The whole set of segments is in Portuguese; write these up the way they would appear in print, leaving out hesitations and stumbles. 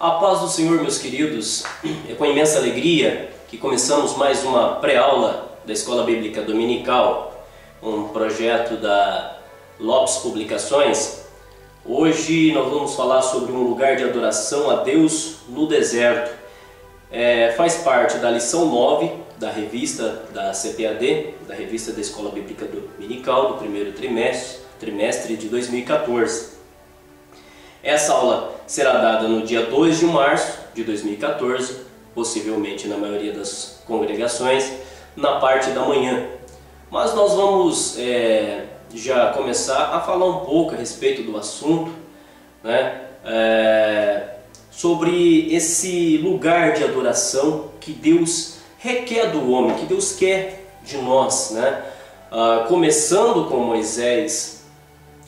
A paz do Senhor, meus queridos. É com imensa alegria que começamos mais uma pré-aula da Escola Bíblica Dominical, um projeto da Lopes Publicações. Hoje nós vamos falar sobre um lugar de adoração a Deus no deserto. Faz parte da lição 9 da revista da CPAD, da revista da Escola Bíblica Dominical, do primeiro trimestre de 2014. Essa aula será dada no dia 2 de março de 2014, possivelmente na maioria das congregações, na parte da manhã. Mas nós vamos já começar a falar um pouco a respeito do assunto, né? Sobre esse lugar de adoração que Deus requer do homem, que Deus quer de nós, né? Começando com Moisés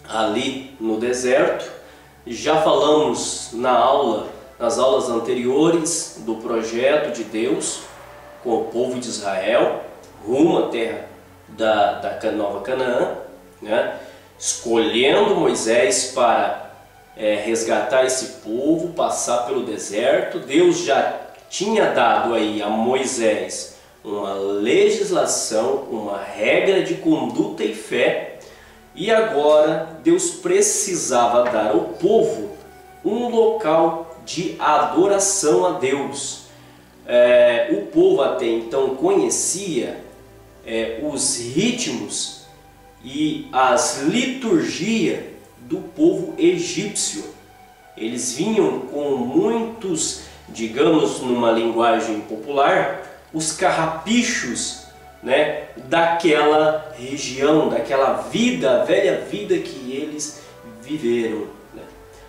ali no deserto. Já falamos nas aulas anteriores do projeto de Deus com o povo de Israel rumo à terra da Nova Canaã, né? Escolhendo Moisés para resgatar esse povo, passar pelo deserto. Deus já tinha dado aí a Moisés uma legislação, uma regra de conduta e fé. E agora Deus precisava dar ao povo um local de adoração a Deus. O povo até então conhecia os ritmos e as liturgias do povo egípcio. Eles vinham com muitos, digamos numa linguagem popular, os carrapichos, né, daquela região, daquela vida, a velha vida que eles viveram, né?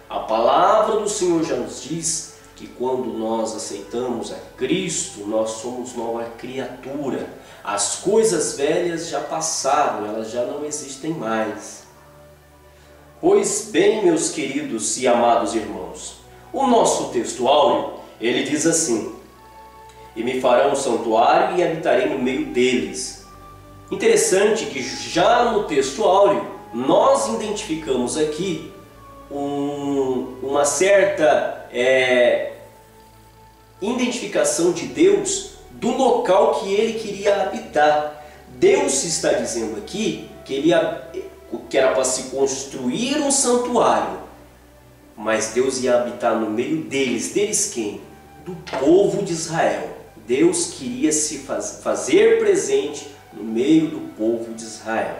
A palavra do Senhor já nos diz que quando nós aceitamos a Cristo, nós somos nova criatura. As coisas velhas já passaram, elas já não existem mais. Pois bem, meus queridos e amados irmãos, o nosso texto áureo, ele diz assim: e me farão um santuário e habitarei no meio deles. Interessante que já no texto áureo nós identificamos aqui uma certa identificação de Deus do local que ele queria habitar. Deus está dizendo aqui que que era para se construir um santuário, mas Deus ia habitar no meio deles. Deles quem? Do povo de Israel. Deus queria se fazer presente no meio do povo de Israel.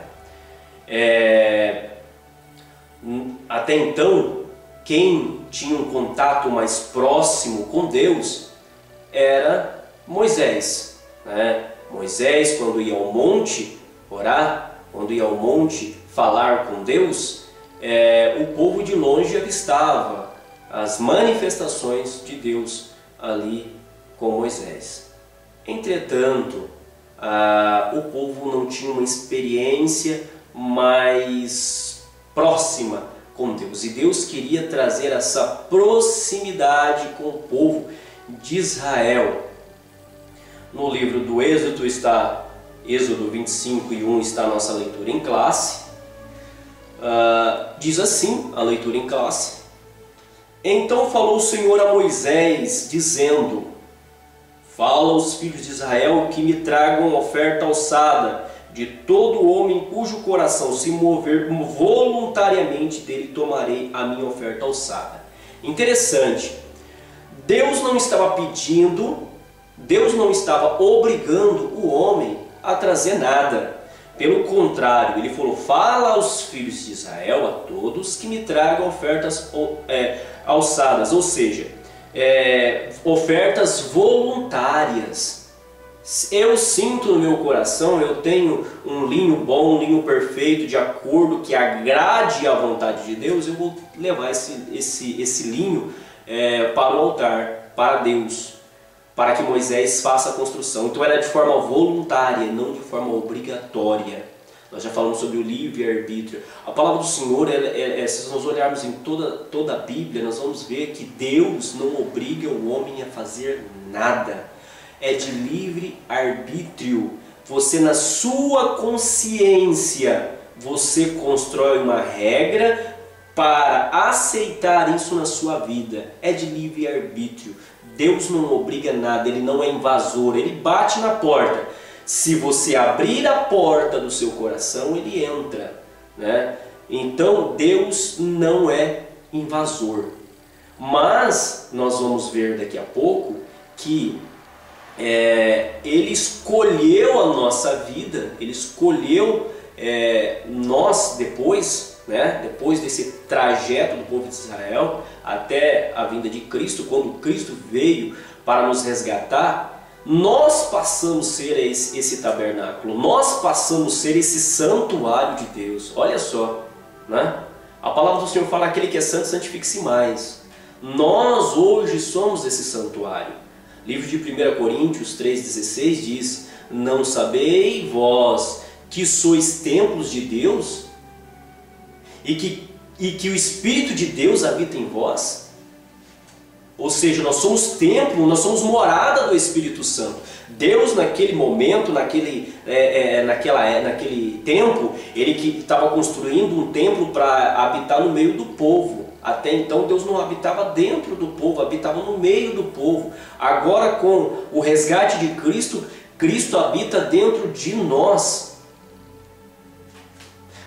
Até então, quem tinha um contato mais próximo com Deus era Moisés, né? Moisés, quando ia ao monte orar, quando ia ao monte falar com Deus, o povo de longe avistava as manifestações de Deus ali com Moisés. Entretanto, o povo não tinha uma experiência mais próxima com Deus, e Deus queria trazer essa proximidade com o povo de Israel. No livro do Êxodo está Êxodo 25:1, está a nossa leitura em classe. Diz assim a leitura em classe: então falou o Senhor a Moisés, dizendo: fala aos filhos de Israel que me tragam oferta alçada, de todo homem cujo coração se mover voluntariamente, dele tomarei a minha oferta alçada. Interessante, Deus não estava pedindo, Deus não estava obrigando o homem a trazer nada. Pelo contrário, ele falou: fala aos filhos de Israel, a todos, que me tragam ofertas alçadas, ou seja, ofertas voluntárias. Eu sinto no meu coração, eu tenho um linho bom, um linho perfeito, de acordo, que agrade à vontade de Deus, eu vou levar esse linho para o altar, para Deus, para que Moisés faça a construção. Então era de forma voluntária, não de forma obrigatória. Nós já falamos sobre o livre-arbítrio. A palavra do Senhor, se nós olharmos em toda a Bíblia, nós vamos ver que Deus não obriga o homem a fazer nada. É de livre-arbítrio. Você, na sua consciência, você constrói uma regra para aceitar isso na sua vida. É de livre-arbítrio. Deus não obriga nada, Ele não é invasor, Ele bate na porta. Se você abrir a porta do seu coração, Ele entra, né? Então Deus não é invasor. Mas nós vamos ver daqui a pouco que Ele escolheu a nossa vida, Ele escolheu nós depois, né? Depois desse trajeto do povo de Israel até a vinda de Cristo, quando Cristo veio para nos resgatar, nós passamos a ser esse tabernáculo, nós passamos a ser esse santuário de Deus. Olha só, né? A palavra do Senhor fala: aquele que é santo, santifique-se mais. Nós hoje somos esse santuário. Livro de 1 Coríntios 3,16 diz: não sabei vós que sois templos de Deus e que o Espírito de Deus habita em vós? Ou seja, nós somos templo, nós somos morada do Espírito Santo. Deus naquele momento, naquele tempo, Ele que estava construindo um templo para habitar no meio do povo. Até então Deus não habitava dentro do povo, habitava no meio do povo. Agora, com o resgate de Cristo, Cristo habita dentro de nós.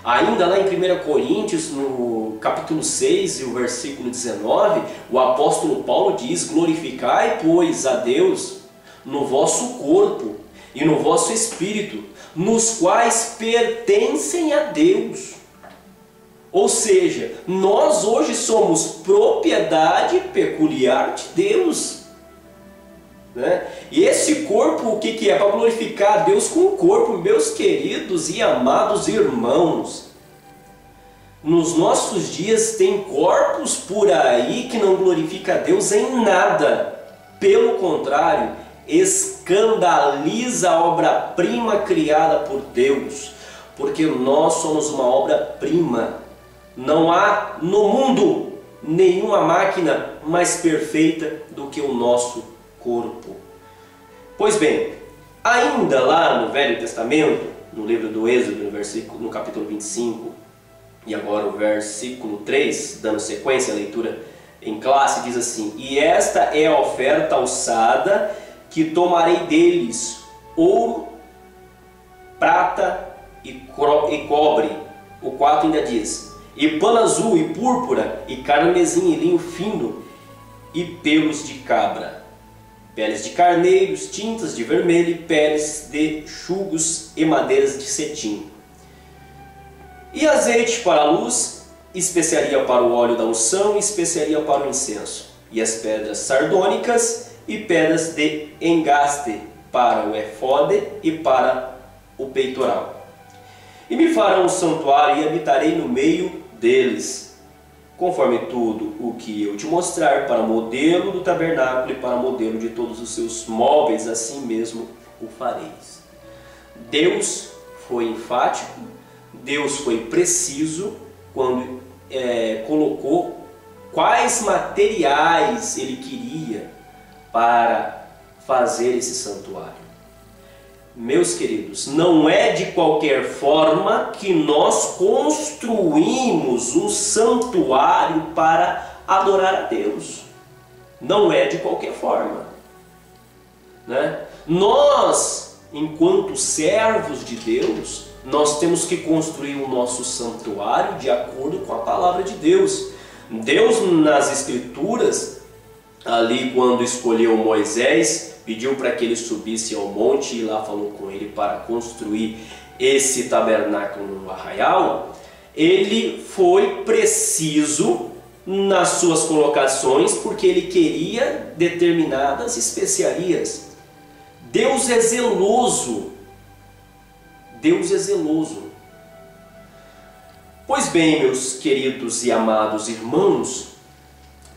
Ainda lá em 1 Coríntios, no capítulo 6 e o versículo 19, o apóstolo Paulo diz: glorificai, pois, a Deus no vosso corpo e no vosso espírito, nos quais pertencem a Deus. Ou seja, nós hoje somos propriedade peculiar de Deus, né? E esse corpo, o que é? Para glorificar a Deus com o corpo, meus queridos e amados irmãos. Nos nossos dias tem corpos por aí que não glorificam a Deus em nada. Pelo contrário, escandaliza a obra-prima criada por Deus. Porque nós somos uma obra-prima. Não há no mundo nenhuma máquina mais perfeita do que o nosso corpo. Pois bem, ainda lá no Velho Testamento, no livro do Êxodo, no capítulo 25, e agora o versículo 3, dando sequência à leitura em classe, diz assim: e esta é a oferta alçada que tomarei deles: ouro, prata e cobre. O 4 ainda diz: e pano azul e púrpura e carmesim e linho fino e pelos de cabra, peles de carneiros, tintas de vermelho e peles de chugos e madeiras de cetim. E azeite para a luz, especiaria para o óleo da unção e especiaria para o incenso. E as pedras sardônicas e pedras de engaste para o efode e para o peitoral. E me farão um santuário e habitarei no meio deles, conforme tudo o que eu te mostrar, para modelo do tabernáculo e para modelo de todos os seus móveis, assim mesmo o fareis. Deus foi enfático, Deus foi preciso quando colocou quais materiais Ele queria para fazer esse santuário. Meus queridos, não é de qualquer forma que nós construímos um santuário para adorar a Deus. Não é de qualquer forma, né? Nós, enquanto servos de Deus, nós temos que construir o nosso santuário de acordo com a palavra de Deus. Deus, nas Escrituras, ali quando escolheu Moisés, pediu para que ele subisse ao monte e lá falou com ele para construir esse tabernáculo no arraial. Ele foi preciso nas suas colocações porque ele queria determinadas especiarias. Deus é zeloso. Deus é zeloso. Pois bem, meus queridos e amados irmãos,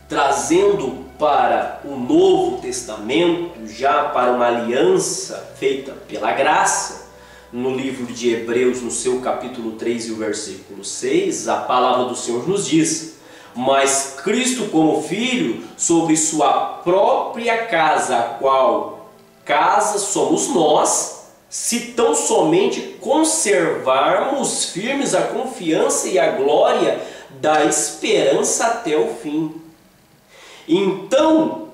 trazendo para o Novo Testamento, já para uma aliança feita pela graça, no livro de Hebreus, no seu capítulo 3 e o versículo 6, a palavra do Senhor nos diz: mas Cristo como Filho sobre sua própria casa, a qual casa somos nós, se tão somente conservarmos firmes a confiança e a glória da esperança até o fim. Então,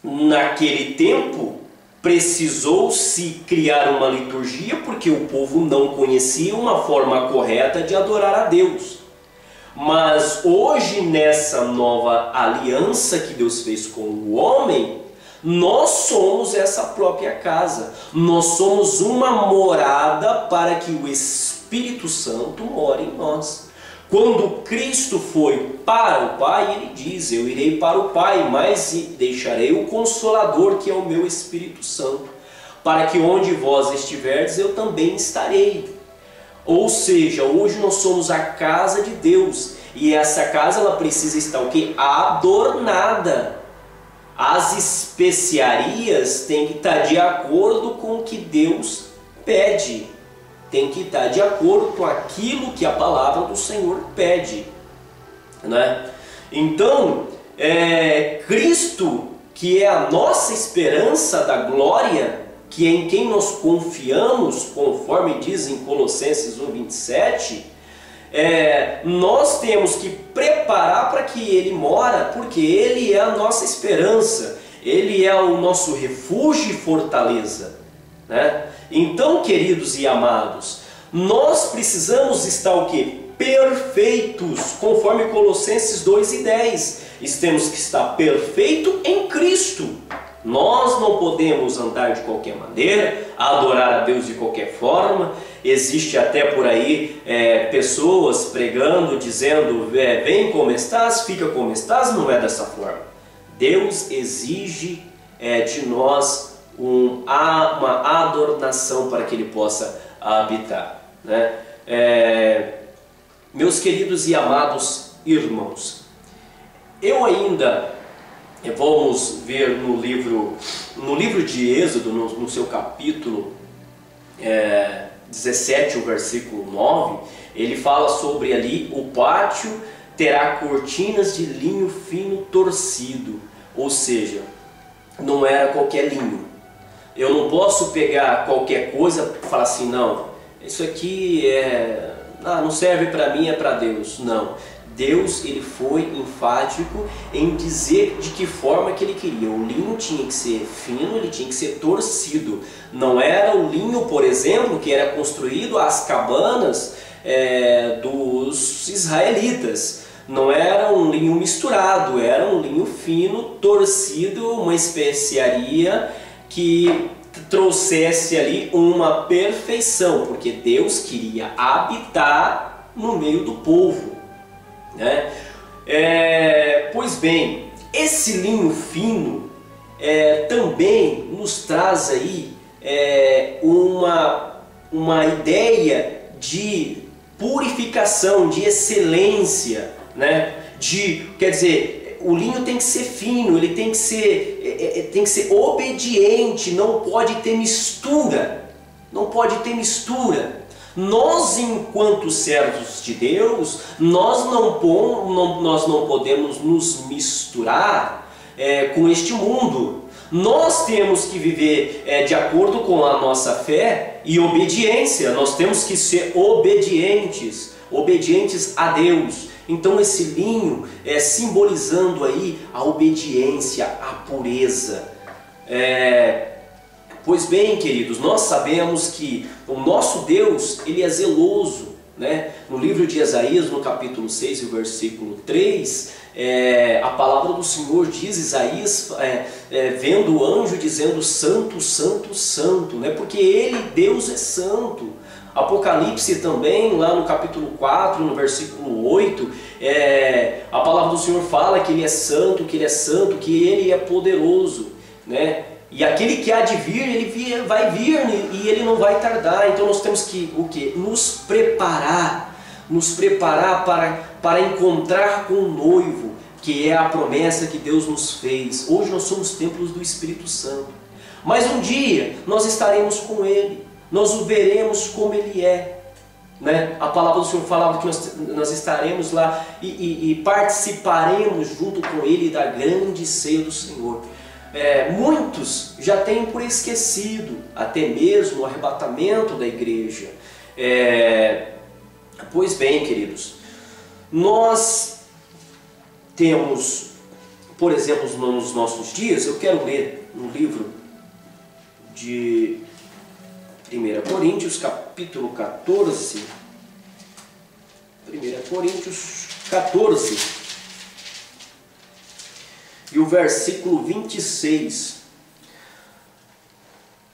naquele tempo, precisou-se criar uma liturgia porque o povo não conhecia uma forma correta de adorar a Deus. Mas hoje, nessa nova aliança que Deus fez com o homem, nós somos essa própria casa. Nós somos uma morada para que o Espírito Santo more em nós. Quando Cristo foi para o Pai, ele diz: eu irei para o Pai, mas deixarei o Consolador, que é o meu Espírito Santo, para que onde vós estiverdes, eu também estarei. Ou seja, hoje nós somos a casa de Deus, e essa casa ela precisa estar o quê? Adornada. As especiarias têm que estar de acordo com o que Deus pede. Tem que estar de acordo com aquilo que a palavra do Senhor pede, né? Então, Cristo, que é a nossa esperança da glória, que é em quem nós confiamos, conforme diz em Colossenses 1:27, nós temos que preparar para que Ele mora, porque Ele é a nossa esperança, Ele é o nosso refúgio e fortaleza, né? Então, queridos e amados, nós precisamos estar o quê? Perfeitos, conforme Colossenses 2:10. Temos que estar perfeito em Cristo. Nós não podemos andar de qualquer maneira, adorar a Deus de qualquer forma. Existe até por aí pessoas pregando, dizendo: vem como estás, fica como estás. Não é dessa forma. Deus exige de nós uma adornação para que Ele possa habitar, né? Meus queridos e amados irmãos, vamos ver no livro de Êxodo, no seu capítulo 17, o versículo 9, ele fala sobre ali: o pátio terá cortinas de linho fino torcido, ou seja, não era qualquer linho. Eu não posso pegar qualquer coisa e falar assim: não, isso aqui não serve para mim, é para Deus. Não, Deus, ele foi enfático em dizer de que forma que ele queria. O linho tinha que ser fino, ele tinha que ser torcido. Não era o linho, por exemplo, que era construído às cabanas dos israelitas. Não era um linho misturado, era um linho fino, torcido, uma especiaria que trouxesse ali uma perfeição, porque Deus queria habitar no meio do povo, né? Pois bem, esse linho fino também nos traz aí uma ideia de purificação, de excelência, né? Quer dizer, o linho tem que ser fino, ele tem que ser obediente, não pode ter mistura, não pode ter mistura. Nós, enquanto servos de Deus, nós não podemos nos misturar com este mundo. Nós temos que viver de acordo com a nossa fé e obediência. Nós temos que ser obedientes a Deus. Então esse linho simbolizando aí a obediência, a pureza. Pois bem, queridos, nós sabemos que o nosso Deus, ele é zeloso, né? No livro de Isaías, no capítulo 6, o versículo 3, a palavra do Senhor diz, Isaías, vendo o anjo dizendo: santo, santo, santo, né? Porque ele, Deus, é santo. Apocalipse também, lá no capítulo 4, no versículo 8, a palavra do Senhor fala que Ele é santo, que Ele é poderoso, né? E aquele que há de vir, ele vai vir e Ele não vai tardar. Então nós temos que nos preparar para encontrar com o noivo, que é a promessa que Deus nos fez. Hoje nós somos templos do Espírito Santo, mas um dia nós estaremos com Ele. Nós o veremos como Ele é, né? A palavra do Senhor falava que nós estaremos lá e participaremos junto com Ele da grande ceia do Senhor. Muitos já têm por esquecido até mesmo o arrebatamento da igreja. Pois bem, queridos, Nós temos, por exemplo, nos nossos dias, eu quero ler um livro de 1 Coríntios, capítulo 14. 1 Coríntios 14. E o versículo 26.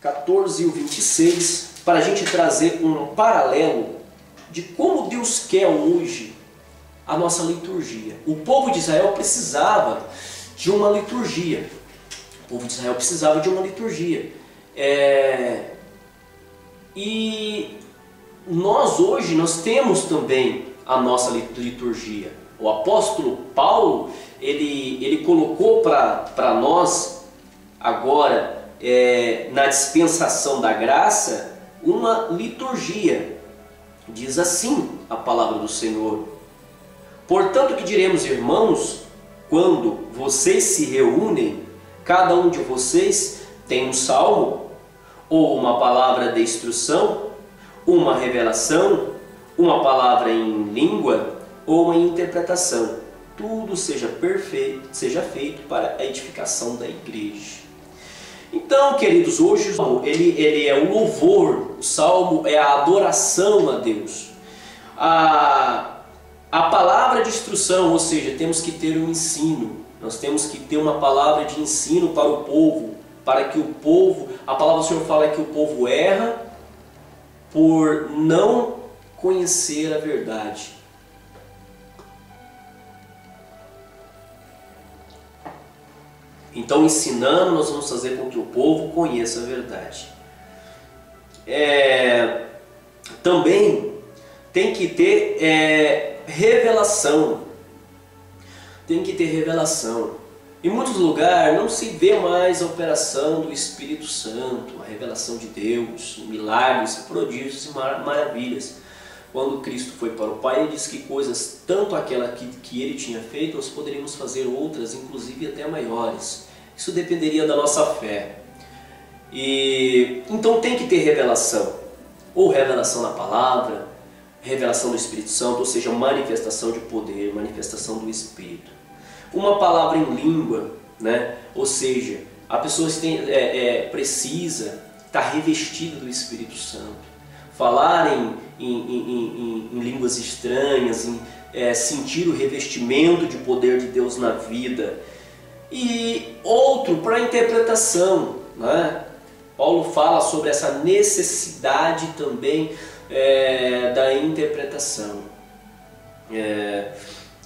14 e o 26, para a gente trazer um paralelo de como Deus quer hoje a nossa liturgia. O povo de Israel precisava de uma liturgia. O povo de Israel precisava de uma liturgia. E nós hoje nós temos também a nossa liturgia. O apóstolo Paulo, ele colocou para nós agora, na dispensação da graça, uma liturgia. Diz assim a palavra do Senhor: portanto, que diremos, irmãos, quando vocês se reúnem, cada um de vocês tem um salmo, ou uma palavra de instrução, uma revelação, uma palavra em língua, ou em interpretação. Tudo seja perfeito, seja feito para a edificação da igreja. Então, queridos, hoje o salmo, ele é o louvor, o salmo é a adoração a Deus. A palavra de instrução, ou seja, temos que ter um ensino, nós temos que ter uma palavra de ensino para o povo, para que o povo, a palavra do Senhor fala que o povo erra por não conhecer a verdade. Então, ensinando, nós vamos fazer com que o povo conheça a verdade. Também tem que ter revelação. Tem que ter revelação. Em muitos lugares não se vê mais a operação do Espírito Santo, a revelação de Deus, milagres, prodígios e maravilhas. Quando Cristo foi para o Pai, ele disse que coisas, tanto aquela que ele tinha feito, nós poderíamos fazer outras, inclusive até maiores. Isso dependeria da nossa fé. Então tem que ter revelação. Ou revelação na palavra, revelação do Espírito Santo, ou seja, manifestação de poder, manifestação do Espírito. Uma palavra em língua, né? Ou seja, a pessoa precisa estar revestida do Espírito Santo. Falar em línguas estranhas, sentir o revestimento de poder de Deus na vida. E outro, para a interpretação, né? Paulo fala sobre essa necessidade também da interpretação.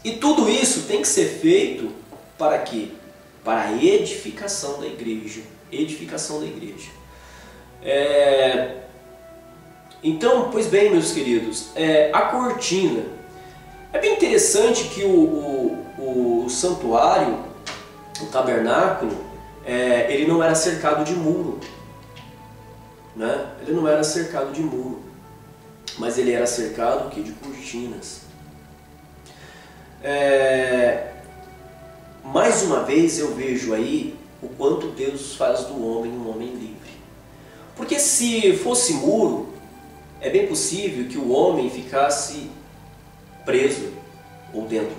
E tudo isso tem que ser feito para quê? Para a edificação da igreja. Edificação da igreja. Então, pois bem, meus queridos, a cortina. É bem interessante que o santuário, o tabernáculo, ele não era cercado de muro. Né? Ele não era cercado de muro, mas ele era cercado de cortinas. Mais uma vez eu vejo aí o quanto Deus faz do homem um homem livre. Porque se fosse muro, é bem possível que o homem ficasse preso ou dentro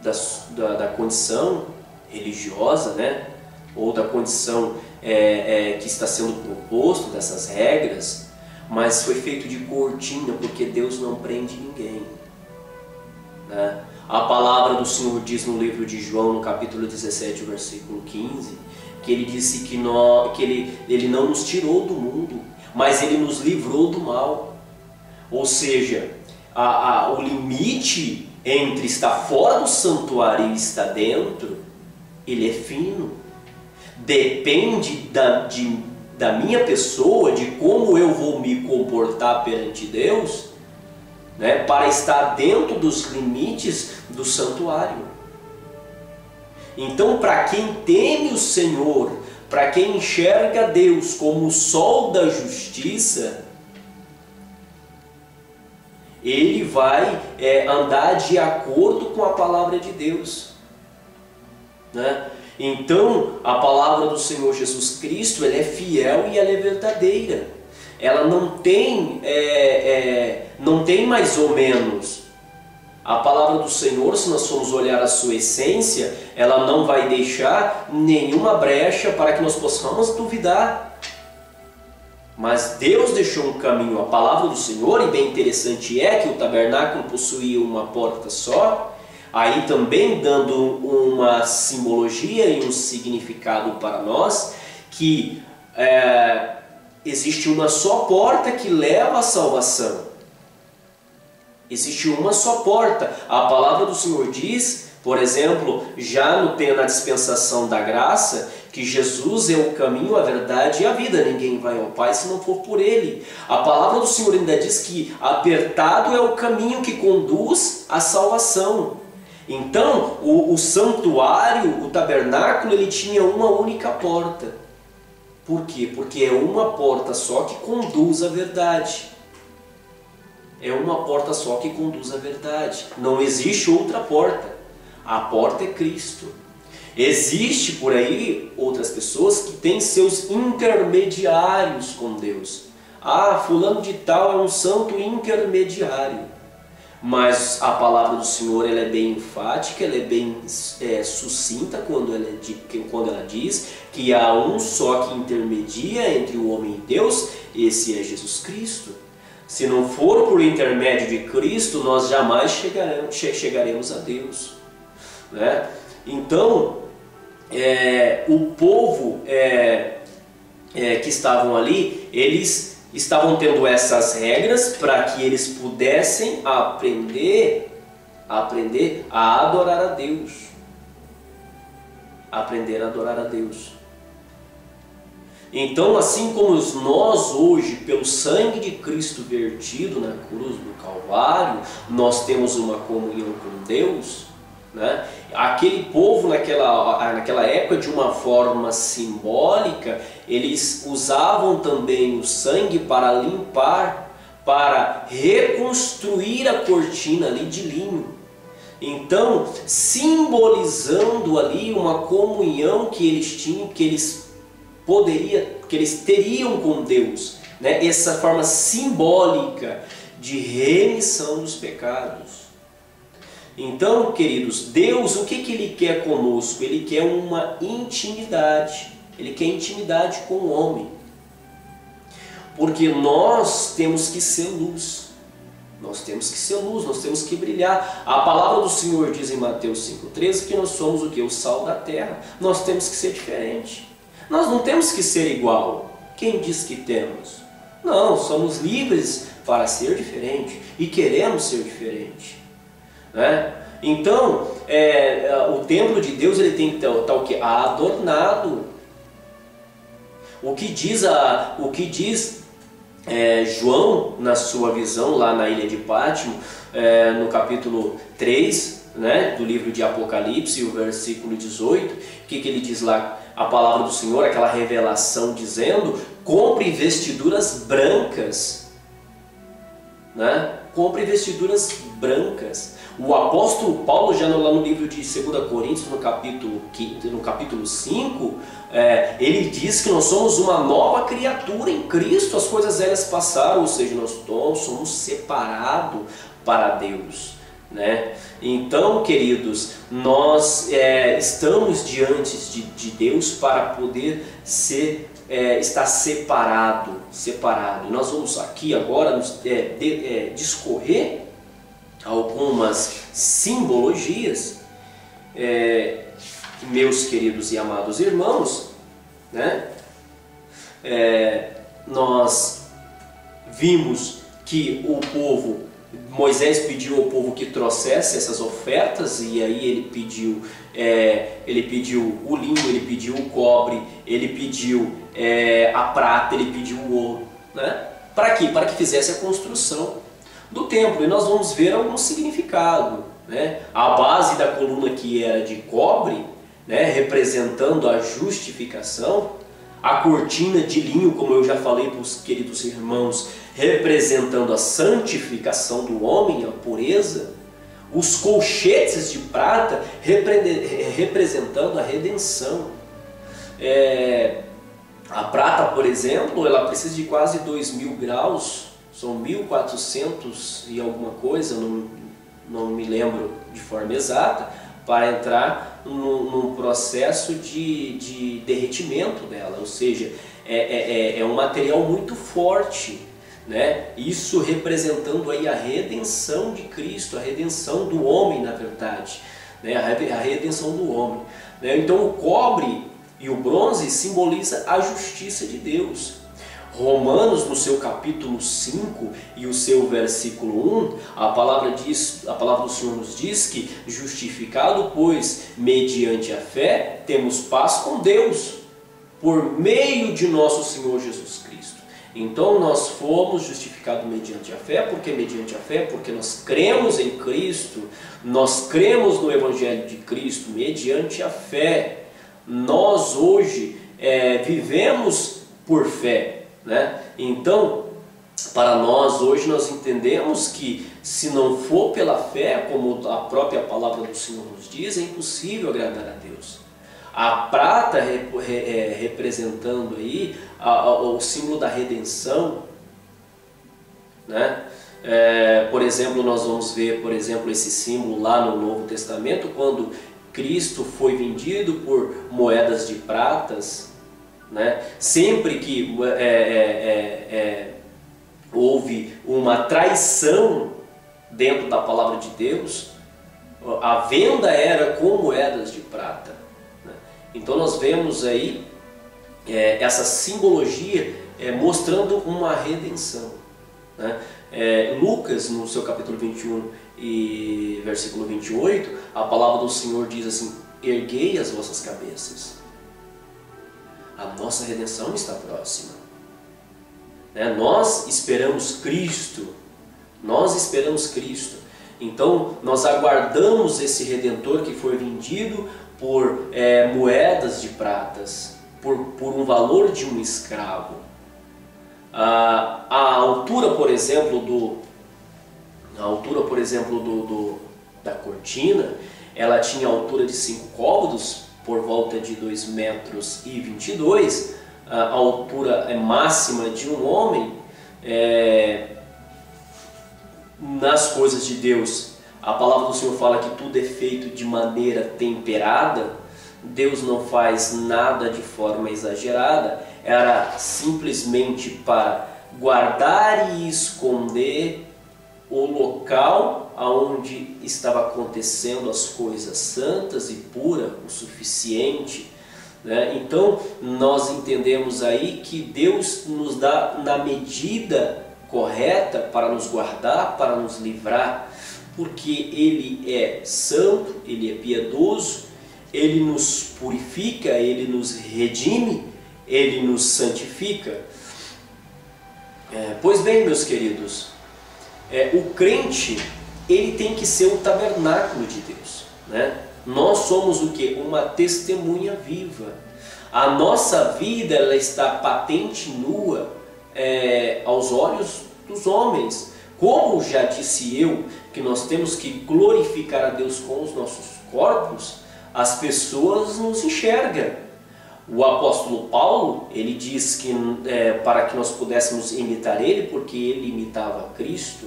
da condição religiosa, né? Ou da condição que está sendo proposto dessas regras, mas foi feito de cortina, porque Deus não prende ninguém. Né? A palavra do Senhor diz no livro de João, no capítulo 17, versículo 15, que ele disse que ele não nos tirou do mundo, mas ele nos livrou do mal. Ou seja, o limite entre estar fora do santuário e estar dentro, ele é fino. Depende da minha pessoa, de como eu vou me comportar perante Deus, né, para estar dentro dos limites do santuário. Então, para quem teme o Senhor, para quem enxerga Deus como o sol da justiça, ele vai andar de acordo com a palavra de Deus, né? Então, a palavra do Senhor Jesus Cristo, ela é fiel e ela é verdadeira. Ela não tem mais ou menos. A palavra do Senhor, se nós formos olhar a sua essência, ela não vai deixar nenhuma brecha para que nós possamos duvidar. Mas Deus deixou um caminho, a palavra do Senhor, e bem interessante é que o tabernáculo possuía uma porta só, aí também dando uma simbologia e um significado para nós, que existe uma só porta que leva à salvação. Existe uma só porta. A palavra do Senhor diz, por exemplo, já na dispensação da graça, que Jesus é o caminho, a verdade e a vida. Ninguém vai ao Pai se não for por Ele. A palavra do Senhor ainda diz que apertado é o caminho que conduz à salvação. Então, o santuário, o tabernáculo, ele tinha uma única porta. Por quê? Porque é uma porta só que conduz à verdade. É uma porta só que conduz à verdade. Não existe outra porta. A porta é Cristo. Existe por aí outras pessoas que têm seus intermediários com Deus. Ah, fulano de tal é um santo intermediário. Mas a palavra do Senhor, ela é bem enfática, ela é bem sucinta quando ela diz que há um só que intermedia entre o homem e Deus, esse é Jesus Cristo. Se não for por intermédio de Cristo, nós jamais chegaremos a Deus, né? Então, o povo que estavam ali, eles estavam tendo essas regras para que eles pudessem aprender a adorar a Deus. Aprender a adorar a Deus. Então, assim como nós hoje, pelo sangue de Cristo vertido na cruz do Calvário, nós temos uma comunhão com Deus, né? Aquele povo naquela época, de uma forma simbólica, eles usavam também o sangue para limpar, para reconstruir a cortina ali de linho. Então, simbolizando ali uma comunhão que eles tinham, que eles teriam com Deus, né? Essa forma simbólica de remissão dos pecados. Então, queridos, Deus, o que Ele quer conosco? Ele quer uma intimidade. Ele quer intimidade com o homem. Porque nós temos que ser luz. Nós temos que ser luz, nós temos que brilhar. A palavra do Senhor diz em Mateus 5,13 que nós somos o que? O sal da terra. Nós temos que ser diferente. Nós não temos que ser igual. Quem diz que temos? Não, somos livres para ser diferente e queremos ser diferente, né? Então, o templo de Deus, ele tem que estar o quê? Adornado. O que diz João na sua visão lá na ilha de Pátimo, no capítulo 3, né, do livro de Apocalipse, o versículo 18, o que ele diz lá? A palavra do Senhor, aquela revelação dizendo: compre vestiduras brancas, né? Compre vestiduras brancas. O apóstolo Paulo, já lá no livro de 2 Coríntios, no capítulo 5, ele diz que nós somos uma nova criatura em Cristo, as coisas velhas passaram, ou seja, nós somos separados para Deus, né? Então, queridos, nós estamos diante de Deus para poder estar separado. Nós vamos aqui agora discorrer algumas simbologias, meus queridos e amados irmãos, né? Nós vimos que Moisés pediu ao povo que trouxesse essas ofertas, e aí ele pediu o linho, ele pediu o cobre, ele pediu a prata, ele pediu o ouro, né? Para quê? Para que fizesse a construção do templo. E nós vamos ver algum significado, né? A base da coluna, que era de cobre, né, representando a justificação, a cortina de linho, como eu já falei para os queridos irmãos, representando a santificação do homem, a pureza, os colchetes de prata representando a redenção. A prata, por exemplo, ela precisa de quase 2000 graus, são 1400 e alguma coisa, não me lembro de forma exata, para entrar num processo de derretimento dela, ou seja, é um material muito forte, né? Isso representando aí a redenção de Cristo, a redenção do homem, na verdade, né? A redenção do homem, né? Então o cobre e o bronze simboliza a justiça de Deus. Romanos, no seu capítulo 5 e o seu versículo 1, a palavra do Senhor nos diz que, justificado, pois, mediante a fé, temos paz com Deus, por meio de nosso Senhor Jesus Cristo. Então nós fomos justificados mediante a fé, porque nós cremos em Cristo, nós cremos no Evangelho de Cristo, mediante a fé. Nós hoje vivemos por fé, né? Então, para nós hoje nós entendemos que se não for pela fé, como a própria palavra do Senhor nos diz, é impossível agradar a Deus. A prata representando aí o símbolo da redenção, né? Por exemplo, nós vamos ver, por exemplo, esse símbolo lá no Novo Testamento, quando Cristo foi vendido por moedas de pratas, né? Sempre que houve uma traição dentro da palavra de Deus, a venda era com moedas de prata, né? Então nós vemos aí essa simbologia mostrando uma redenção, né? Lucas, no seu capítulo 21 e versículo 28, a palavra do Senhor diz assim: erguei as vossas cabeças, a nossa redenção está próxima, né? Nós esperamos Cristo, então nós aguardamos esse Redentor que foi vendido por moedas de pratas, por um valor de um escravo. A altura, por exemplo, da cortina, ela tinha altura de 5 côvados, por volta de 2,22 metros, a altura máxima de um homem. Nas coisas de Deus, a palavra do Senhor fala que tudo é feito de maneira temperada. Deus não faz nada de forma exagerada, era simplesmente para guardar e esconder o local onde estava acontecendo as coisas santas e puras o suficiente, né? Então nós entendemos aí que Deus nos dá na medida correta para nos guardar, para nos livrar, porque Ele é santo, Ele é piedoso, Ele nos purifica, Ele nos redime, Ele nos santifica. Pois bem, meus queridos, o crente, ele tem que ser o tabernáculo de Deus, né? Nós somos o que? Uma testemunha viva. A nossa vida, ela está patente e nua aos olhos dos homens. Como já disse eu, que nós temos que glorificar a Deus com os nossos corpos, as pessoas nos enxergam. O apóstolo Paulo, ele diz que para que nós pudéssemos imitar ele, porque ele imitava Cristo,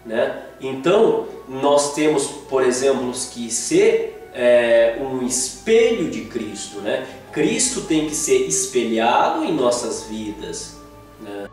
né? Então nós temos, por exemplo, que ser um espelho de Cristo, né? Cristo tem que ser espelhado em nossas vidas, né?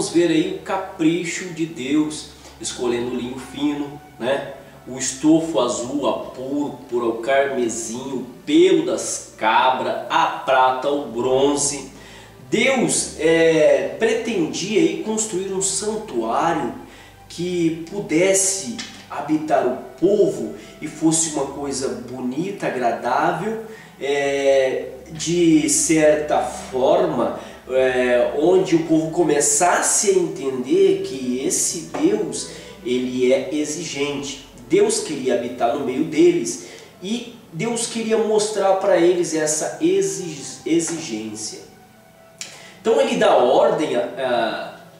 vamos ver aí o capricho de Deus, escolhendo o linho fino, né? O estofo azul, a púrpura, o carmesim, o pelo das cabras, a prata, o bronze. Deus pretendia aí construir um santuário que pudesse habitar o povo e fosse uma coisa bonita, agradável, de certa forma, onde o povo começasse a entender que esse Deus, ele é exigente. Deus queria habitar no meio deles e Deus queria mostrar para eles essa exigência. Então ele dá ordem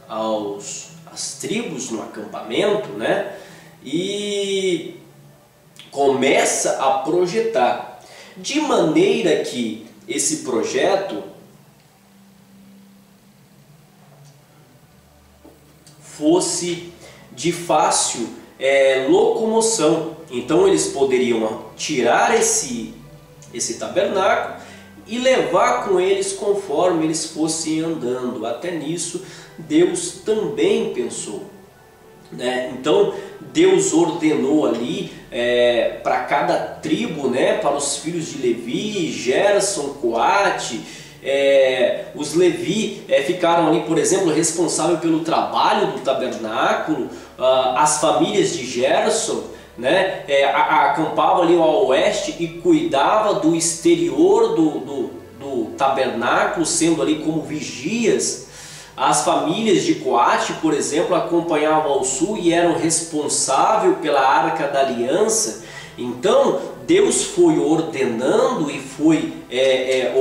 às tribos no acampamento, né? E começa a projetar, de maneira que esse projeto fosse de fácil locomoção. Então eles poderiam tirar esse tabernáculo e levar com eles conforme eles fossem andando. Até nisso Deus também pensou, né? Então Deus ordenou ali para cada tribo, né, para os filhos de Levi, Gerson, Coate. Os Levi ficaram ali, por exemplo, responsáveis pelo trabalho do tabernáculo. As famílias de Gerson, né, acampavam ali ao oeste e cuidava do exterior do tabernáculo, sendo ali como vigias. As famílias de Coate, por exemplo, acompanhavam ao sul e eram responsáveis pela Arca da Aliança. Então Deus foi ordenando e foi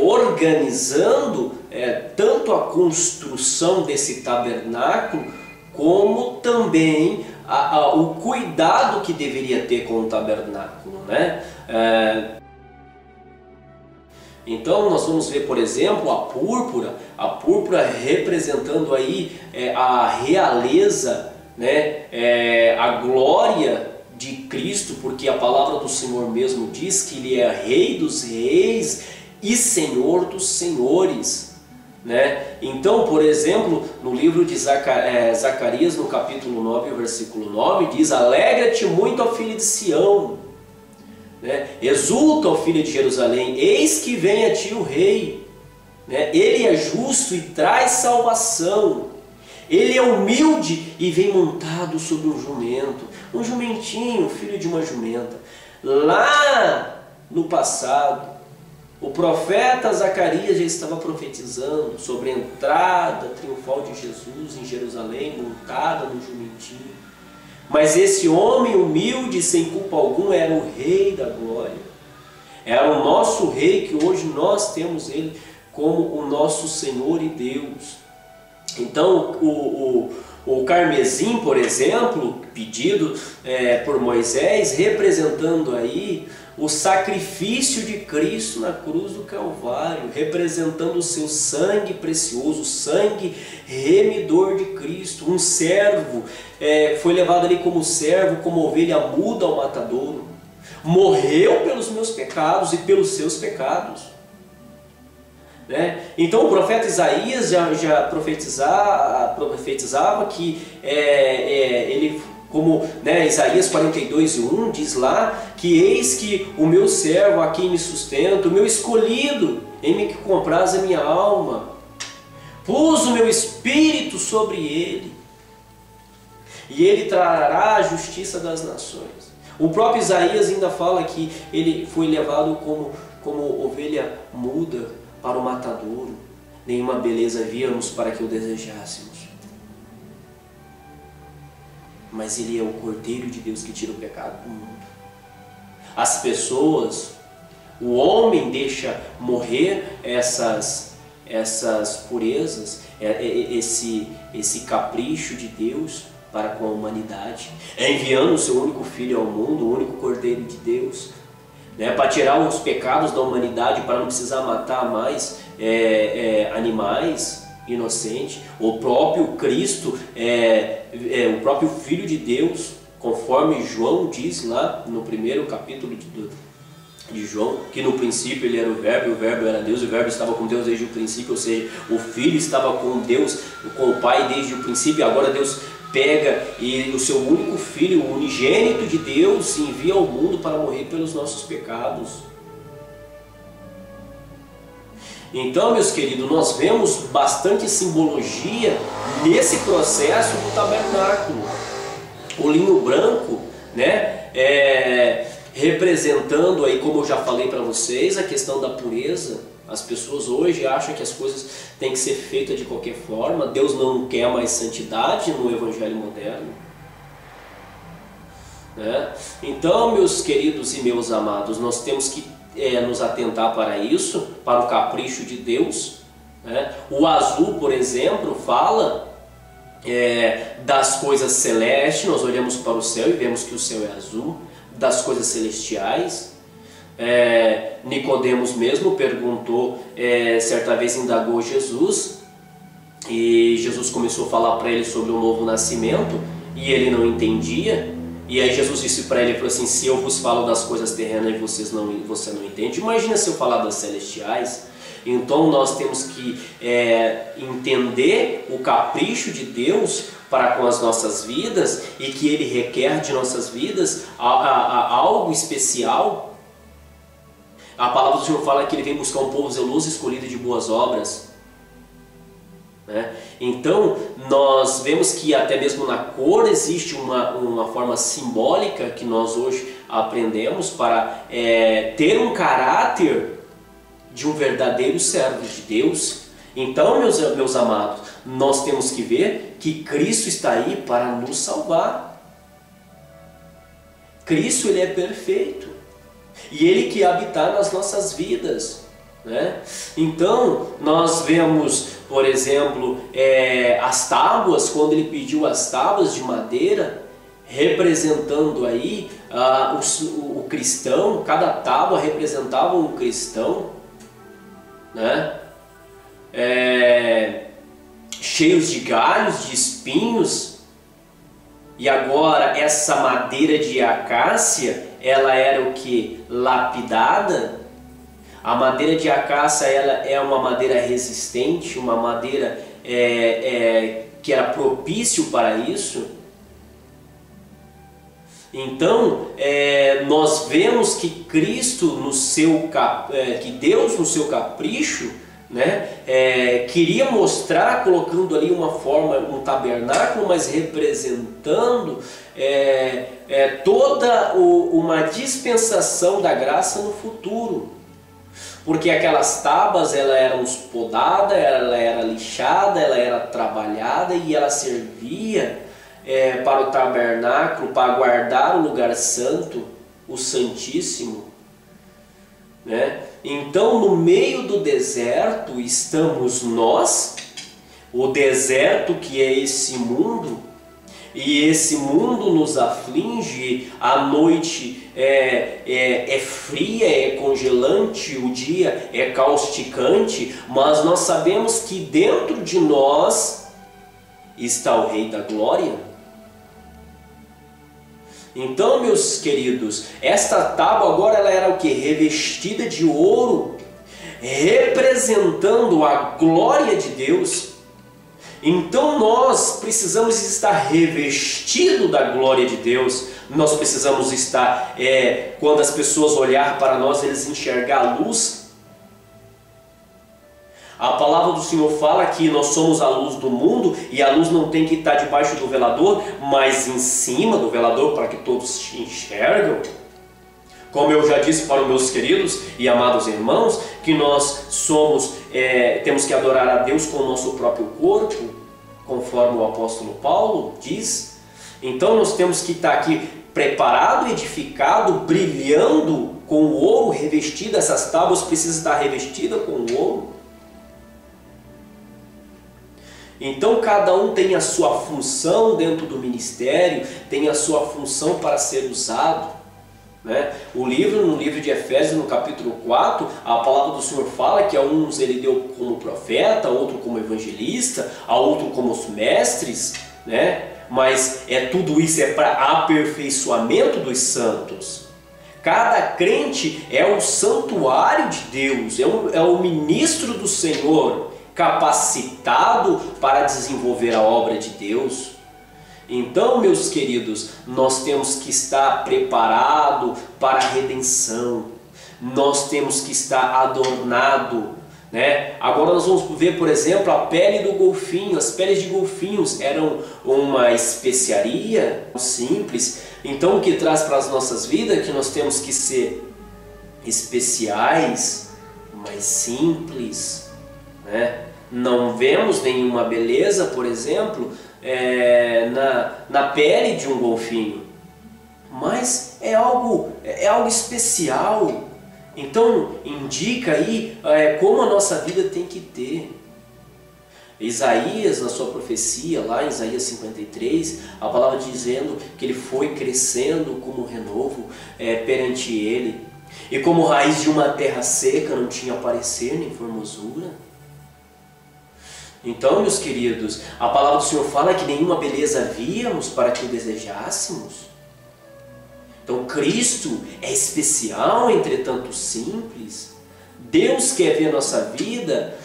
organizando tanto a construção desse tabernáculo, como também o cuidado que deveria ter com o tabernáculo, né? Então nós vamos ver, por exemplo, a púrpura representando aí a realeza, né? A glória de Cristo, porque a palavra do Senhor mesmo diz que Ele é Rei dos reis e Senhor dos senhores, né? Então, por exemplo, no livro de Zacarias, no capítulo 9, versículo 9, diz: alegra-te muito, ó filha de Sião, né? Exulta, ó filha de Jerusalém, eis que vem a ti o Rei, né? Ele é justo e traz salvação, ele é humilde e vem montado sobre um jumento, um jumentinho, filho de uma jumenta. Lá no passado, o profeta Zacarias já estava profetizando sobre a entrada triunfal de Jesus em Jerusalém, montada no jumentinho. Mas esse homem humilde, sem culpa alguma, era o Rei da glória. Era o nosso Rei, que hoje nós temos Ele como o nosso Senhor e Deus. Então o carmesim, por exemplo, pedido por Moisés, representando aí o sacrifício de Cristo na cruz do Calvário, representando o seu sangue precioso, o sangue remidor de Cristo. Um servo foi levado ali como servo, como ovelha muda ao matadouro, morreu pelos meus pecados e pelos seus pecados, né? Então o profeta Isaías já profetizava que ele, como, né, Isaías 42:1 diz lá, que eis que o meu servo a quem me sustento, o meu escolhido, em mim que compraz a minha alma, pus o meu espírito sobre ele, e ele trará a justiça das nações. O próprio Isaías ainda fala que ele foi levado como ovelha muda para o matadouro, nenhuma beleza víamos para que o desejássemos. Mas ele é o Cordeiro de Deus que tira o pecado do mundo. As pessoas, o homem deixa morrer essas purezas, esse capricho de Deus para com a humanidade, enviando o seu único Filho ao mundo, o único Cordeiro de Deus, né, para tirar os pecados da humanidade, para não precisar matar mais animais inocentes. O próprio Cristo, o próprio Filho de Deus, conforme João diz lá no primeiro capítulo de João, que no princípio ele era o Verbo era Deus, e o Verbo estava com Deus desde o princípio, ou seja, o Filho estava com Deus, com o Pai desde o princípio. Agora Deus pega e o seu único Filho, o unigênito de Deus, envia ao mundo para morrer pelos nossos pecados. Então, meus queridos, nós vemos bastante simbologia nesse processo do tabernáculo. O linho branco, né, representando aí, como eu já falei para vocês, a questão da pureza. As pessoas hoje acham que as coisas têm que ser feitas de qualquer forma. Deus não quer mais santidade no evangelho moderno, né? Então, meus queridos e meus amados, nós temos que nos atentar para isso, para o capricho de Deus, né? O azul, por exemplo, fala das coisas celestes. Nós olhamos para o céu e vemos que o céu é azul, das coisas celestiais. Nicodemos mesmo perguntou, certa vez indagou Jesus, e Jesus começou a falar para ele sobre o novo nascimento, e ele não entendia. E aí Jesus disse para ele, falou assim: se eu vos falo das coisas terrenas e você não entende, imagina se eu falar das celestiais. Então nós temos que entender o capricho de Deus para com as nossas vidas, e que Ele requer de nossas vidas algo especial. A palavra do Senhor fala que Ele vem buscar um povo zeloso e escolhido de boas obras, né? Então nós vemos que até mesmo na cor existe uma forma simbólica que nós hoje aprendemos para ter um caráter de um verdadeiro servo de Deus. Então, meus amados, nós temos que ver que Cristo está aí para nos salvar. Cristo, Ele é perfeito, e Ele quer habitar nas nossas vidas, né? Então nós vemos, por exemplo, as tábuas, quando Ele pediu as tábuas de madeira, representando aí o cristão. Cada tábua representava um cristão, né? Cheios de galhos, de espinhos. E agora essa madeira de acácia, ela era o que? Lapidada. A madeira de acácia, ela é uma madeira resistente, uma madeira que era propício para isso. Então nós vemos que Cristo que Deus no seu capricho, né, queria mostrar, colocando ali uma forma, um tabernáculo, mas representando toda uma dispensação da graça no futuro. Porque aquelas tábuas, ela eram podadas, ela era lixada, ela era trabalhada, e ela servia para o tabernáculo, para guardar o lugar santo, o santíssimo, né? Então, no meio do deserto estamos nós, o deserto que é esse mundo, e esse mundo nos aflige. A noite é fria, é congelante, o dia é causticante, mas nós sabemos que dentro de nós está o Rei da Glória. Então, meus queridos, esta tábua agora ela era o que? Revestida de ouro, representando a glória de Deus. Então nós precisamos estar revestidos da glória de Deus. Nós precisamos estar, quando as pessoas olharem para nós, eles enxergar a luz. A palavra do Senhor fala que nós somos a luz do mundo, e a luz não tem que estar debaixo do velador, mas em cima do velador, para que todos enxergam. Como eu já disse para os meus queridos e amados irmãos, que nós temos que adorar a Deus com o nosso próprio corpo, conforme o apóstolo Paulo diz. Então nós temos que estar aqui preparado, edificado, brilhando com o ouro revestido. Essas tábuas precisam estar revestidas com o ouro. Então cada um tem a sua função dentro do ministério, tem a sua função para ser usado, né? No livro de Efésios, no capítulo 4, a palavra do Senhor fala que a uns Ele deu como profeta, a outro como evangelista, a outro como os mestres, né? Mas tudo isso é para aperfeiçoamento dos santos. Cada crente é o santuário de Deus, é o ministro do Senhor, capacitado para desenvolver a obra de Deus. Então, meus queridos, nós temos que estar preparado para a redenção. Nós temos que estar adornado, né? Agora nós vamos ver, por exemplo, a pele do golfinho. As peles de golfinhos eram uma especiaria simples. Então o que traz para as nossas vidas é que nós temos que ser especiais, mas simples, né? Não vemos nenhuma beleza, por exemplo, na pele de um golfinho, mas é algo especial. Então indica aí como a nossa vida tem que ter. Isaías, na sua profecia, lá em Isaías 53, a palavra dizendo que ele foi crescendo como renovo perante ele, e como raiz de uma terra seca, não tinha parecer nem formosura. Então, meus queridos, a palavra do Senhor fala que nenhuma beleza víamos para que o desejássemos. Então Cristo é especial, entretanto simples. Deus quer ver a nossa vida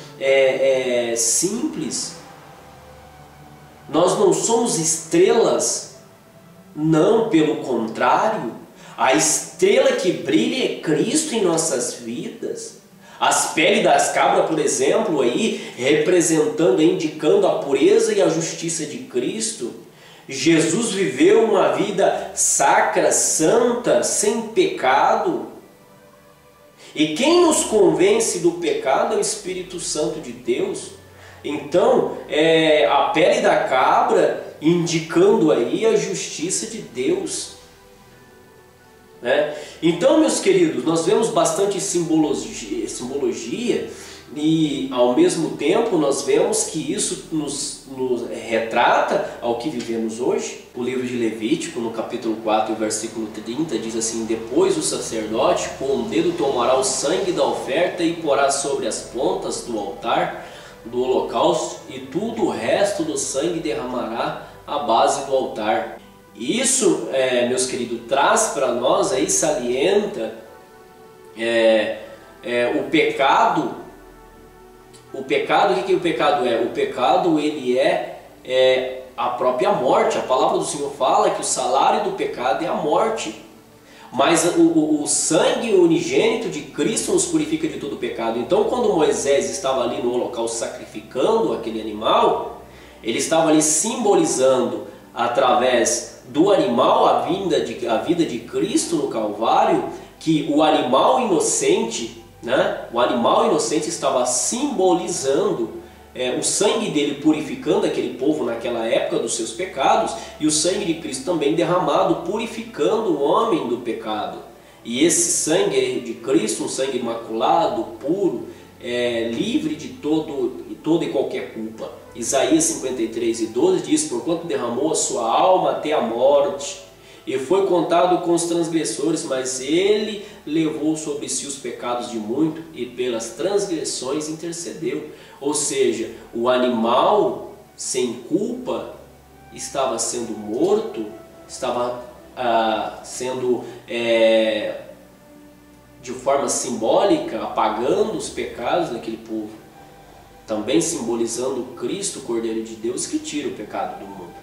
simples. Nós não somos estrelas, não, pelo contrário. A estrela que brilha é Cristo em nossas vidas. As peles das cabras, por exemplo, aí representando, indicando a pureza e a justiça de Cristo. Jesus viveu uma vida sacra, santa, sem pecado. E quem nos convence do pecado é o Espírito Santo de Deus. Então, a pele da cabra indicando aí a justiça de Deus, né? Então, meus queridos, nós vemos bastante simbologia e ao mesmo tempo nós vemos que isso nos retrata ao que vivemos hoje. O livro de Levítico, no capítulo 4, versículo 30, diz assim: depois o sacerdote com o dedo tomará o sangue da oferta e porá sobre as pontas do altar do holocausto, e tudo o resto do sangue derramará à base do altar. Isso, meus queridos, traz para nós, aí salienta o pecado. O pecado, o que o pecado é? O pecado, ele é a própria morte. A palavra do Senhor fala que o salário do pecado é a morte. Mas o sangue unigênito de Cristo nos purifica de todo pecado. Então, quando Moisés estava ali no holocausto sacrificando aquele animal, ele estava ali simbolizando, através do animal, a vida de Cristo no Calvário, que o animal inocente, né? O animal inocente estava simbolizando o sangue dele purificando aquele povo naquela época dos seus pecados, e o sangue de Cristo também derramado purificando o homem do pecado. E esse sangue de Cristo, um sangue imaculado, puro, livre de toda e qualquer culpa. Isaías 53:12 diz: porquanto derramou a sua alma até a morte, e foi contado com os transgressores, mas ele levou sobre si os pecados de muito, e pelas transgressões intercedeu. Ou seja, o animal sem culpa estava sendo morto, estava sendo de forma simbólica apagando os pecados daquele povo, também simbolizando Cristo, o Cordeiro de Deus, que tira o pecado do mundo,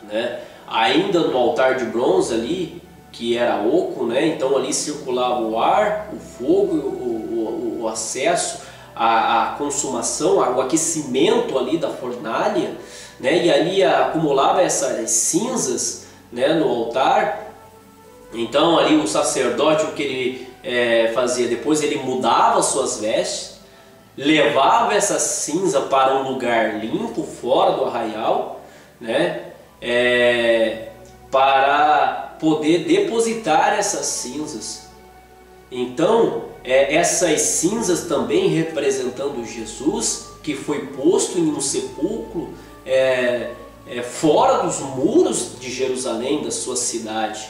né? Ainda no altar de bronze ali, que era oco, né? Então ali circulava o ar, o fogo, o acesso, a consumação, o aquecimento ali da fornalha, né? E ali acumulava essas cinzas, né, no altar. Então ali o sacerdote, o que ele fazia? Depois ele mudava suas vestes, levava essa cinza para um lugar limpo, fora do arraial, né? Para poder depositar essas cinzas. Então, essas cinzas também representando Jesus, que foi posto em um sepulcro fora dos muros de Jerusalém, da sua cidade.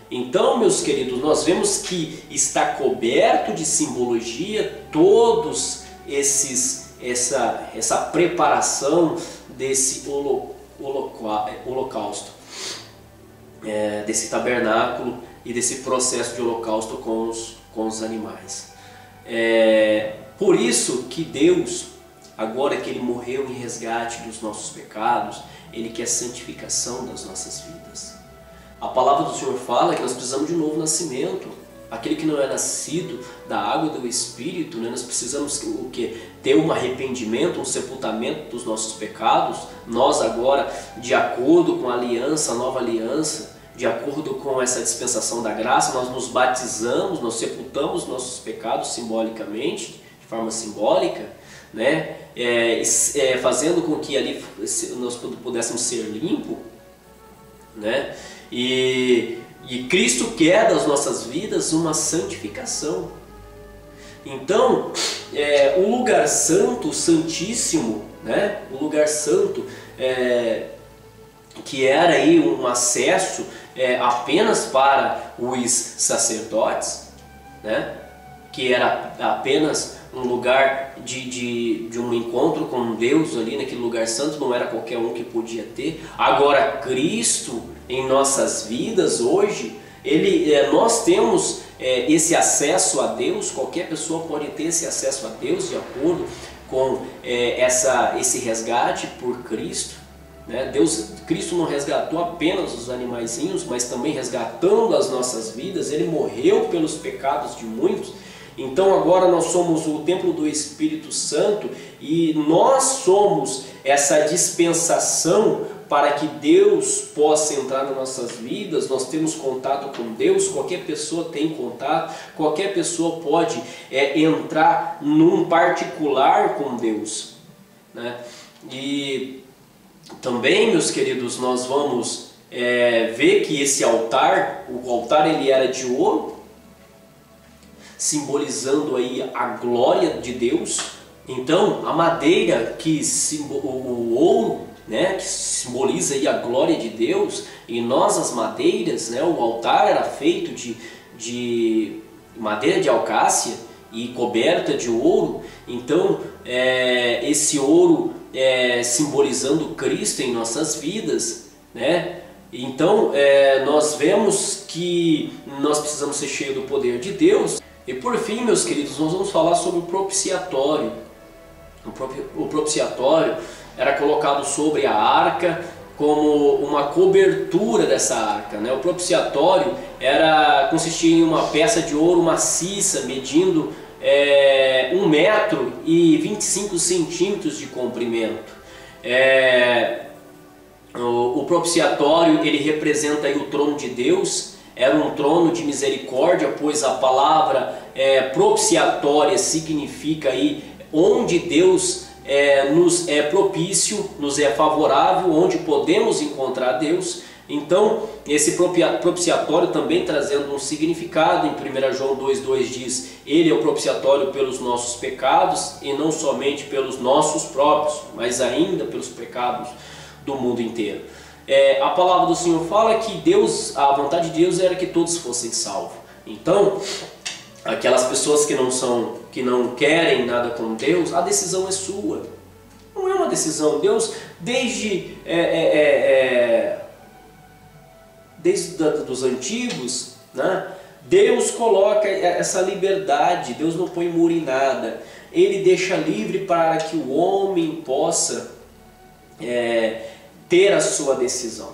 Então, meus queridos, nós vemos que está coberto de simbologia todos essa preparação desse holocausto. desse tabernáculo e desse processo de holocausto com os animais. Por isso que Deus, agora que Ele morreu em resgate dos nossos pecados, Ele quer santificação das nossas vidas. A palavra do Senhor fala que nós precisamos de novo nascimento. Aquele que não é nascido da água e do Espírito, né? Nós precisamos o quê? Ter um arrependimento, um sepultamento dos nossos pecados. Nós agora, de acordo com a aliança, a nova aliança, de acordo com essa dispensação da graça, nós nos batizamos, nós sepultamos nossos pecados simbolicamente, de forma simbólica, né? Fazendo com que ali nós pudéssemos ser limpos, né? E Cristo quer das nossas vidas uma santificação. Então, o lugar santo, santíssimo, né? O lugar santo, que era aí um acesso apenas para os sacerdotes, né? Que era apenas um lugar de um encontro com Deus ali naquele lugar santo, não era qualquer um que podia ter. Agora Cristo em nossas vidas hoje, nós temos esse acesso a Deus. Qualquer pessoa pode ter esse acesso a Deus de acordo com esse resgate por Cristo, né? Cristo não resgatou apenas os animaizinhos, mas também resgatando as nossas vidas. Ele morreu pelos pecados de muitos. Então agora nós somos o templo do Espírito Santo e nós somos essa dispensação para que Deus possa entrar nas nossas vidas. Nós temos contato com Deus, qualquer pessoa tem contato, qualquer pessoa pode entrar num particular com Deus, né? E também, meus queridos, nós vamos ver que esse altar, o altar ele era de ouro, simbolizando aí a glória de Deus. Então a madeira o ouro, né, que simboliza aí a glória de Deus, e nós as madeiras, né, o altar era feito de madeira de alcácia e coberta de ouro. Então esse ouro simbolizando Cristo em nossas vidas, né? Então nós vemos que nós precisamos ser cheios do poder de Deus. E por fim, meus queridos, nós vamos falar sobre o propiciatório. O propiciatório era colocado sobre a arca como uma cobertura dessa arca, né? O propiciatório consistia em uma peça de ouro maciça, medindo 1,25 m de comprimento. O propiciatório ele representa aí o trono de Deus. Era um trono de misericórdia, pois a palavra propiciatória significa aí onde Deus nos é propício, nos é favorável, onde podemos encontrar Deus. Então esse propiciatório também trazendo um significado. Em 1 João 2,2 diz: Ele é o propiciatório pelos nossos pecados, e não somente pelos nossos próprios, mas ainda pelos pecados do mundo inteiro. A palavra do Senhor fala que a vontade de Deus era que todos fossem salvos. Então, aquelas pessoas que não querem nada com Deus, a decisão é sua. Não é uma decisão. Deus, desde os antigos, né? Deus coloca essa liberdade. Deus não põe muro em nada. Ele deixa livre para que o homem possa ter a sua decisão,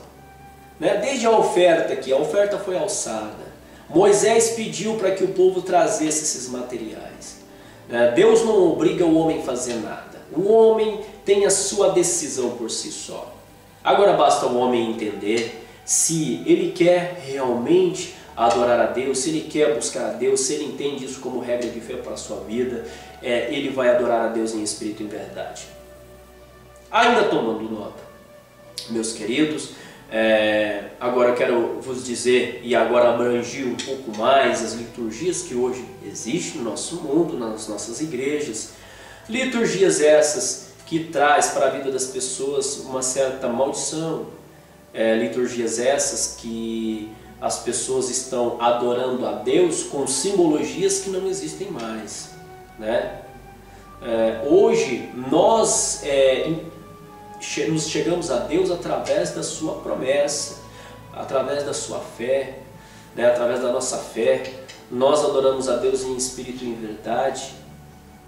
né? Desde a oferta aqui, a oferta foi alçada. Moisés pediu para que o povo trazesse esses materiais. Deus não obriga o homem a fazer nada. O homem tem a sua decisão por si só. Agora basta o homem entender se ele quer realmente adorar a Deus, se ele quer buscar a Deus, se ele entende isso como regra de fé para a sua vida, ele vai adorar a Deus em espírito e em verdade. Ainda tomando nota, meus queridos, agora eu quero vos dizer, e agora abrangir um pouco mais as liturgias que hoje existem no nosso mundo, nas nossas igrejas. Liturgias essas que traz para a vida das pessoas uma certa maldição. Liturgias essas que as pessoas estão adorando a Deus com simbologias que não existem mais, né? Hoje nós nos chegamos a Deus através da sua promessa. através da sua fé, né, através da nossa fé, nós adoramos a Deus em espírito e em verdade.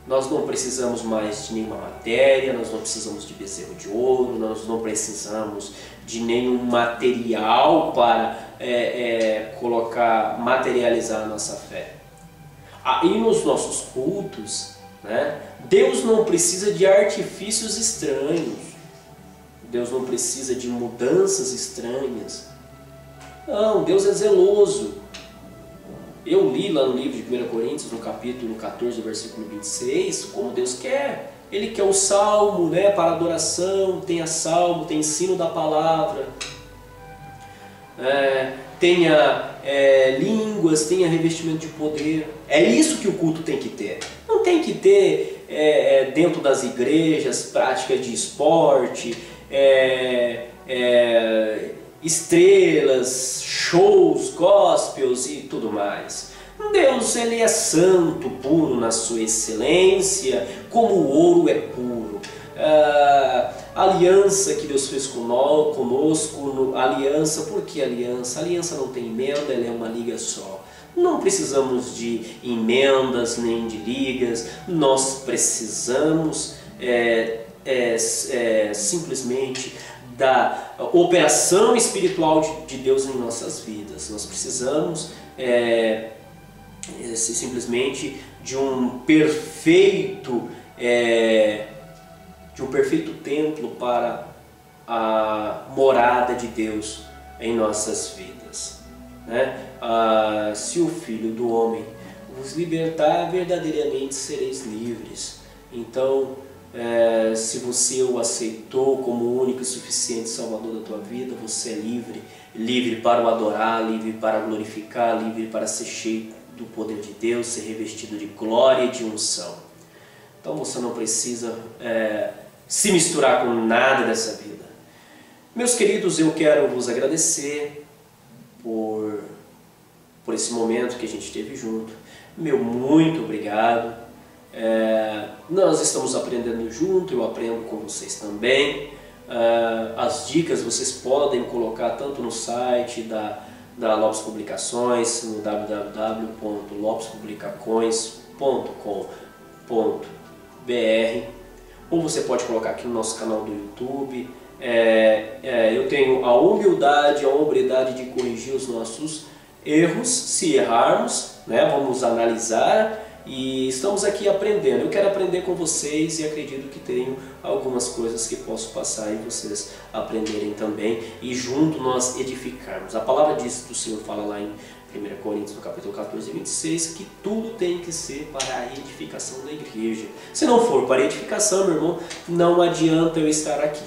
Nós não precisamos mais de nenhuma matéria, nós não precisamos de bezerro de ouro, nós não precisamos de nenhum material para materializar a nossa fé. E nos nossos cultos, né, Deus não precisa de artifícios estranhos, Deus não precisa de mudanças estranhas. Não, Deus é zeloso. Eu li lá no livro de 1 Coríntios, no capítulo 14, versículo 26, como Deus quer. Ele quer o salmo, né, para adoração, tenha salmo, tem ensino da palavra, tenha línguas, tenha revestimento de poder. É isso que o culto tem que ter. Não tem que ter dentro das igrejas práticas de esporte, estrelas, shows, gospels e tudo mais. Deus, ele é santo, puro na sua excelência, como o ouro é puro. A aliança que Deus fez conosco, aliança, por que aliança? A aliança não tem emenda, ela é uma liga só. Não precisamos de emendas nem de ligas, nós precisamos simplesmente da operação espiritual de Deus em nossas vidas. Nós precisamos simplesmente de um perfeito templo para a morada de Deus em nossas vidas, né? Se o Filho do Homem vos libertar, verdadeiramente sereis livres. Então, se você o aceitou como o único e suficiente Salvador da tua vida, você é livre, livre para o adorar, livre para glorificar, livre para ser cheio do poder de Deus, ser revestido de glória e de unção. Então você não precisa se misturar com nada dessa vida. Meus queridos, eu quero vos agradecer por esse momento que a gente teve junto. Meu muito obrigado. Nós estamos aprendendo junto, eu aprendo com vocês também. As dicas vocês podem colocar tanto no site da Lopes Publicações, no www.lopespublicações.com.br, ou você pode colocar aqui no nosso canal do YouTube. Eu tenho a humildade, a hombridade de corrigir os nossos erros, se errarmos, né? Vamos analisar. E estamos aqui aprendendo. Eu quero aprender com vocês e acredito que tenho algumas coisas que posso passar e vocês aprenderem também e junto nós edificarmos. A palavra do Senhor fala lá em 1 Coríntios, no capítulo 14, 26, que tudo tem que ser para a edificação da igreja. Se não for para a edificação, meu irmão, não adianta eu estar aqui.